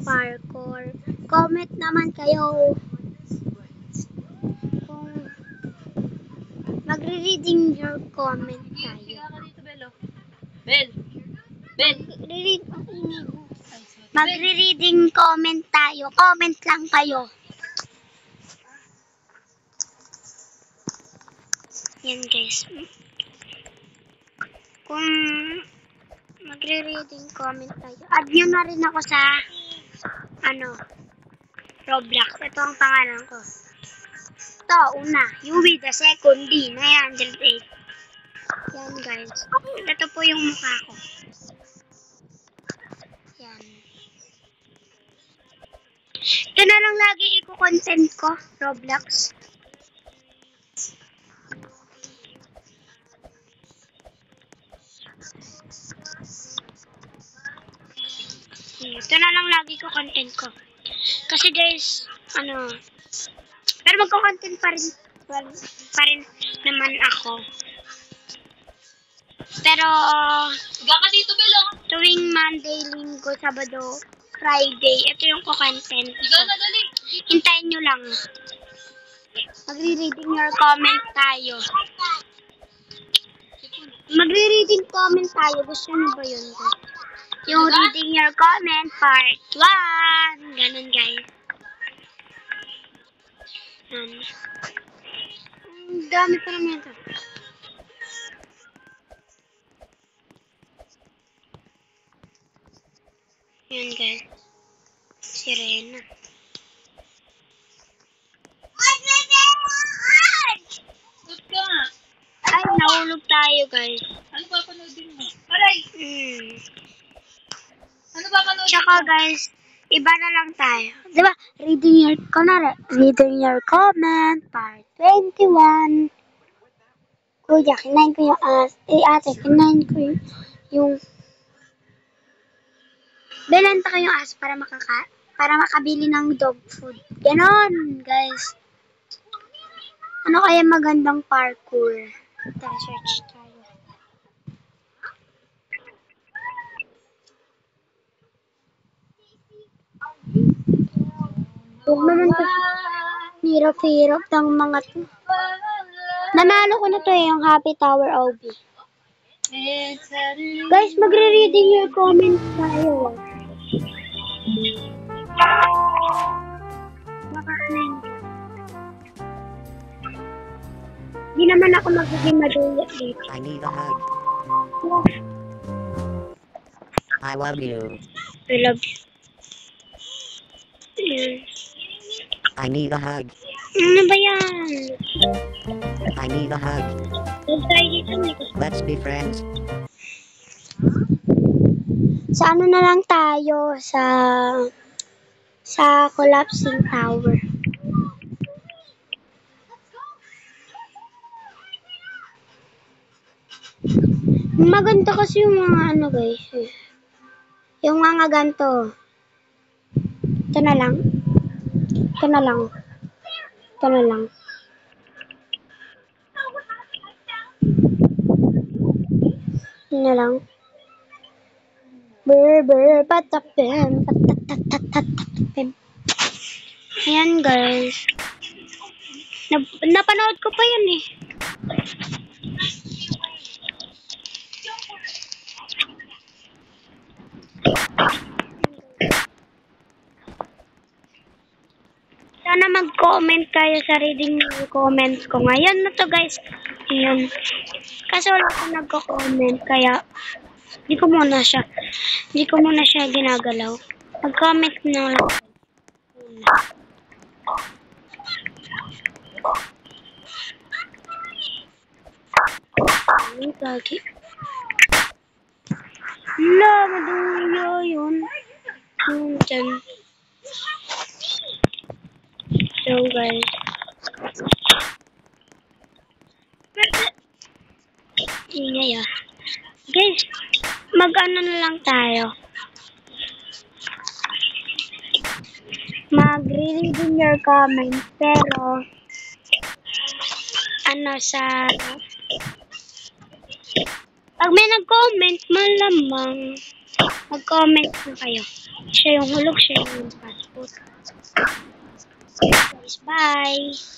parkour. Comment naman kayo kung magre-reading your comment tayo. Magre-reading comment tayo. Comment lang kayo. Yan guys. Kung magre-reading comment tayo. Add nyo na rin ako sa Roblox. Ito ang pangalan ko. Ito, una. Yui the second D. 908. Yan guys. Ito po yung mukha ko. Yan. Ito na lang lagi i-content ko. Roblox. Ito na lang lagi ko content ko. Kasi guys, pero magko-content pa rin naman ako. Pero dito, Belo. Tuwing Monday, Linggo, Sabado, Friday, ito yung ko-content ko. Hintayin nyo lang. Magre-reading your comment tayo. Magre-reading comment tayo. Gusto nyo ba yun? Yung reading your comment part 1. Ganun guys. Ang dami pa naman ito. Yan guys. Si Rena. Ay, nahulog tayo guys. Ano ba panoodin mo? Aray! Ano ba panoodin mo? Tsaka guys, iba na lang tayo. Diba? Reading your comment part 21. Kuya, kinain ko yung ate, kinain ko yung belenta ko yung aso para makabili ng dog food. Ganon, guys. Ano kaya magandang parkour? Tara, search tayo. Huwag naman kasi hirap-hirap ng mga to. Nanalo ko na to yung Happy Tower OB. Guys, magre-reading your comments tayo. Hindi naman ako magiging madulot dito. I need a hug. I love you. I love you. I need a hug. Ano ba yan? I need a hug. Huwag tayo dito. Let's be friends. Sa ano na lang tayo? Sa collapsing tower. Maganda kasi yung mga guys. Yung mga ganito. Ito na lang. Ito na lang. Ito na lang. Ito na lang. Patapim. Patatatatapim. Ayan guys. Napanood ko pa yan eh. Sana mag-comment kayo sa reading comments ko. Ngayon na to guys. Ayan. Kasi wala akong nagko-comment. Kaya, hindi ko muna siya ginagalaw. Mag-comment na lang. Ay, gagi. Wala, madulo yun. Dyan. So guys, ingay guys, mag-ano na lang tayo, mag-reading your comments, pero pag may nag-comment, malamang mag-comment na kayo. Siya yung hulog, siya yung passport. Guys, bye!